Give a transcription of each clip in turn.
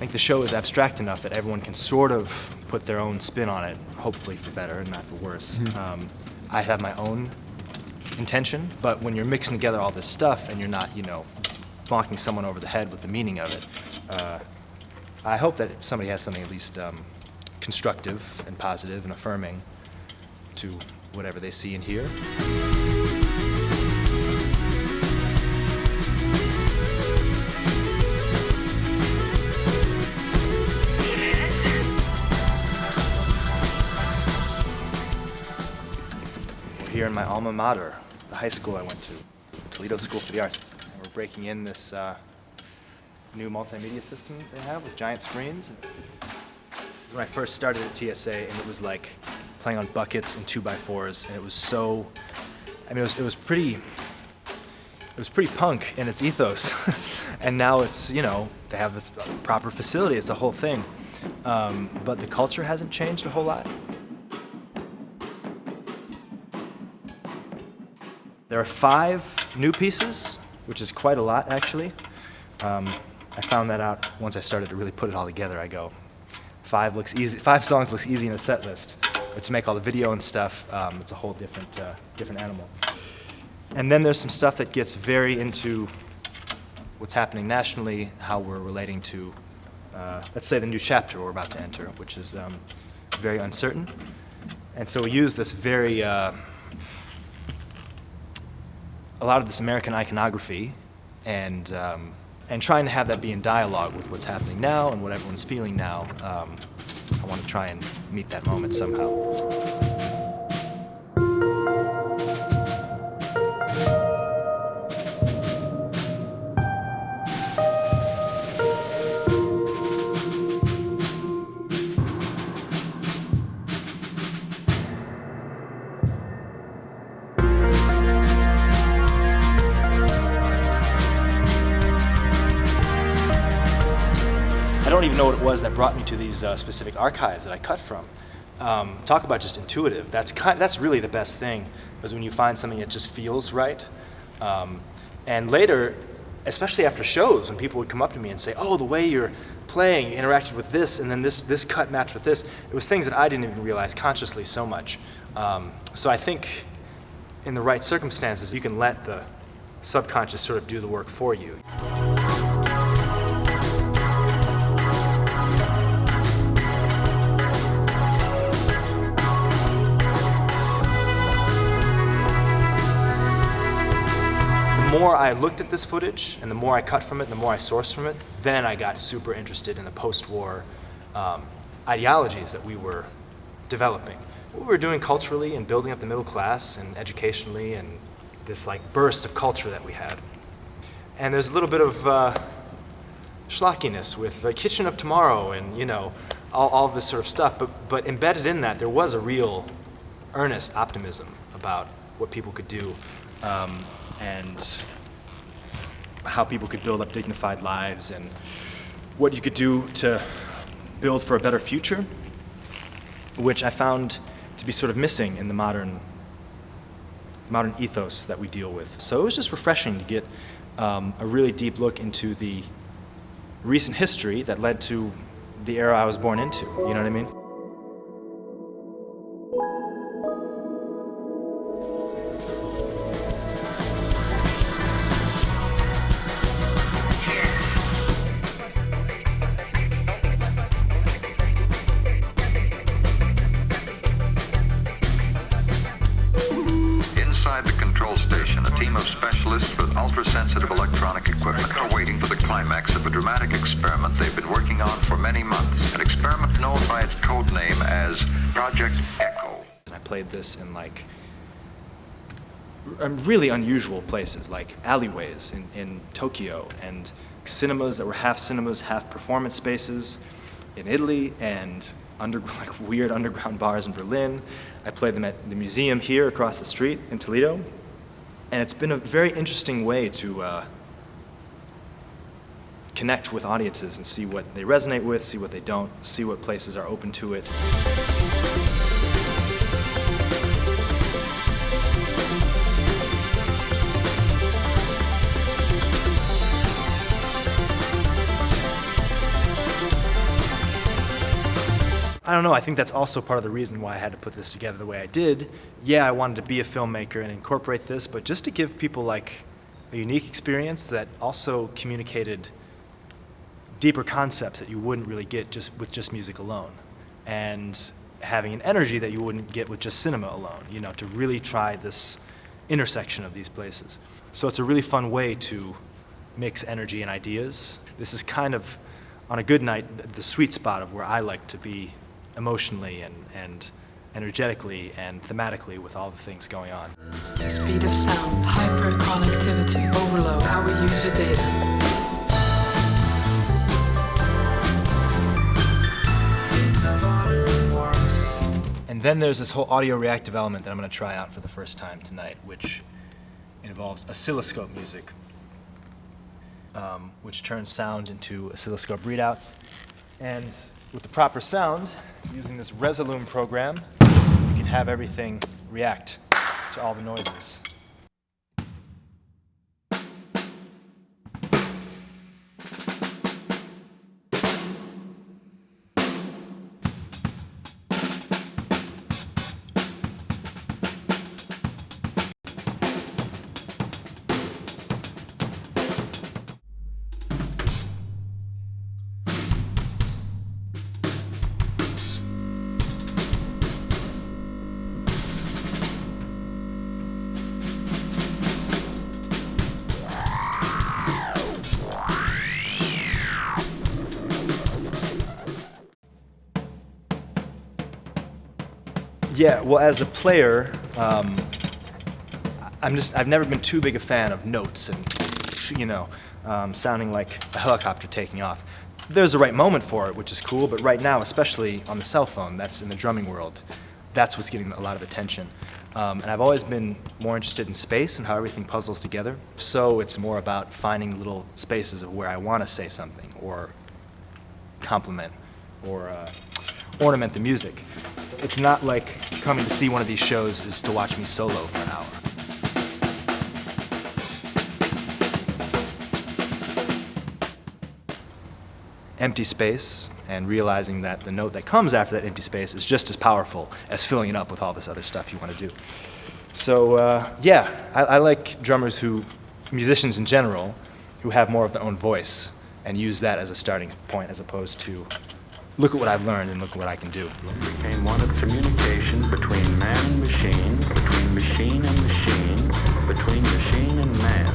think the show is abstract enough that everyone can sort of put their own spin on it, hopefully for better and not for worse. I have my own intention, but when you're mixing together all this stuff and you're not, bonking someone over the head with the meaning of it, I hope that somebody has something at least constructive and positive and affirming to whatever they see and hear. We're here in my alma mater, the high school I went to, Toledo School for the Arts. And we're breaking in this new multimedia system they have with giant screens. When I first started at TSA, and it was like playing on buckets and 2x4s, and it was so, it was pretty punk in its ethos. And now it's, to have this proper facility, it's a whole thing. But the culture hasn't changed a whole lot. There are 5 new pieces, which is quite a lot, actually. I found that out once I started to really put it all together. I go, 5 songs looks easy in a set list, but to make all the video and stuff, it's a whole different animal. And then there's some stuff that gets very into what's happening nationally, how we're relating to, let's say, the new chapter we're about to enter, which is very uncertain. And so we use this very, a lot of this American iconography, and trying to have that be in dialogue with what's happening now and what everyone's feeling now. I want to try and meet that moment somehow. I don't even know what it was that brought me to these specific archives that I cut from. Talk about just intuitive. That's really the best thing, is when you find something that just feels right. And later, especially after shows, when people would come up to me and say, "Oh, the way you're playing interacted with this, and then this cut matched with this," it was things that I didn't even realize consciously so much. So I think in the right circumstances, you can let the subconscious sort of do the work for you. The more I looked at this footage, and the more I cut from it, the more I sourced from it, then I got super interested in the post-war ideologies that we were developing. What we were doing culturally and building up the middle class and educationally, and this burst of culture that we had. And there's a little bit of schlockiness with the Kitchen of Tomorrow and all this sort of stuff, but embedded in that there was a real earnest optimism about what people could do. And how people could build up dignified lives and what you could do to build for a better future, which I found to be sort of missing in the modern ethos that we deal with. So it was just refreshing to get a really deep look into the recent history that led to the era I was born into, you know what I mean? Inside the control station, a team of specialists with ultra-sensitive electronic equipment are waiting for the climax of a dramatic experiment they've been working on for many months. An experiment known by its code name as Project Echo. I played this in really unusual places, like alleyways in Tokyo, and cinemas that were half cinemas, half performance spaces in Italy, and weird underground bars in Berlin. I played them at the museum here across the street in Toledo, and it's been a very interesting way to connect with audiences and see what they resonate with, see what they don't, see what places are open to it. I don't know, I think that's also part of the reason why I had to put this together the way I did. Yeah, I wanted to be a filmmaker and incorporate this, but just to give people like a unique experience that also communicated deeper concepts that you wouldn't really get just with just music alone, and having an energy that you wouldn't get with just cinema alone, you know, to really try this intersection of these places. So it's a really fun way to mix energy and ideas. This is kind of, on a good night, the sweet spot of where I like to be emotionally and energetically and thematically with all the things going on. Speed of sound, hyperconnectivity, overload, how we use your data. And then there's this whole audio-reactive element that I'm going to try out for the first time tonight, which involves oscilloscope music, which turns sound into oscilloscope readouts. And with the proper sound, using this Resolume program, we can have everything react to all the noises. Yeah, well, as a player, I've never been too big a fan of notes and, you know, sounding like a helicopter taking off. There's a right moment for it, which is cool, but right now, especially on the cell phone, that's in the drumming world, that's what's getting a lot of attention. And I've always been more interested in space and how everything puzzles together, so it's more about finding little spaces of where I want to say something, or complement, or ornament the music. It's not like coming to see one of these shows is to watch me solo for an hour. Empty space, and realizing that the note that comes after that empty space is just as powerful as filling it up with all this other stuff you want to do. So yeah, I like drummers musicians in general, who have more of their own voice and use that as a starting point as opposed to look at what I've learned and look at what I can do. Became one of communication between man and machine, between machine and machine, between machine and man.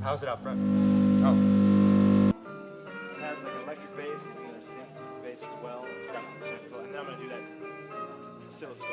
How's it out front? Oh. It has like an electric bass and a synth bass as well. It's got a gentle, and then I'm going to do that oscilloscope.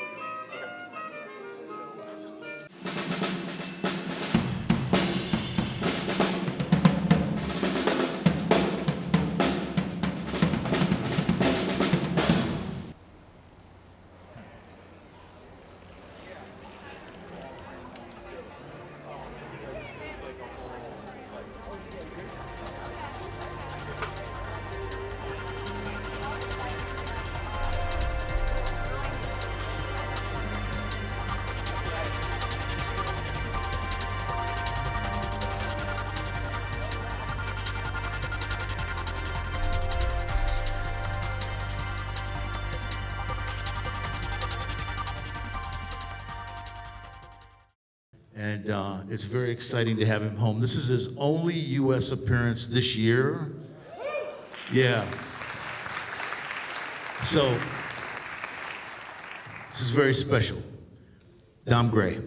And it's very exciting to have him home. This is his only U.S. appearance this year. Yeah. So, this is very special. Dom Gray.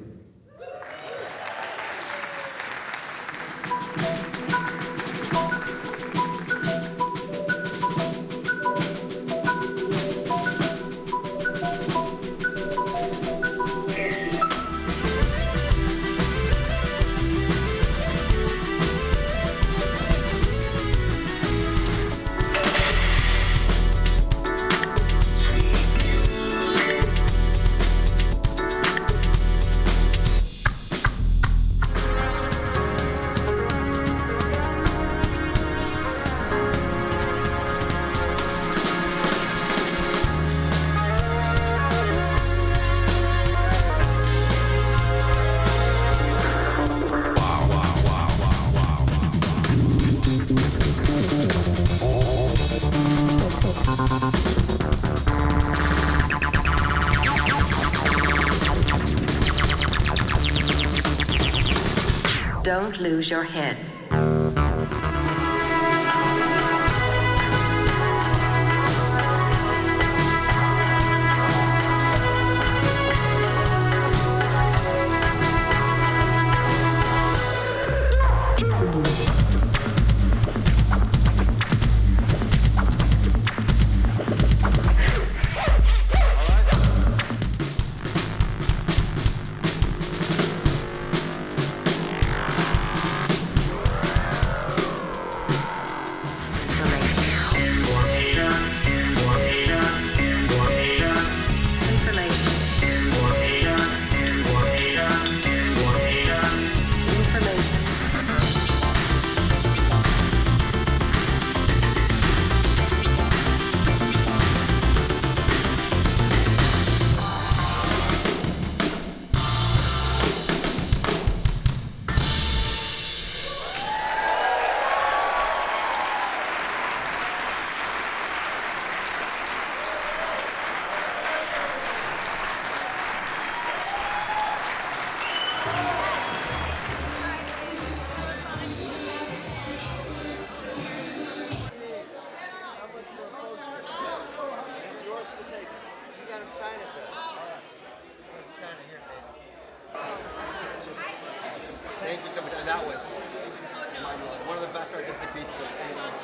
Don't lose your head. Thank you so much. And that was one of the best artistic pieces of anyone.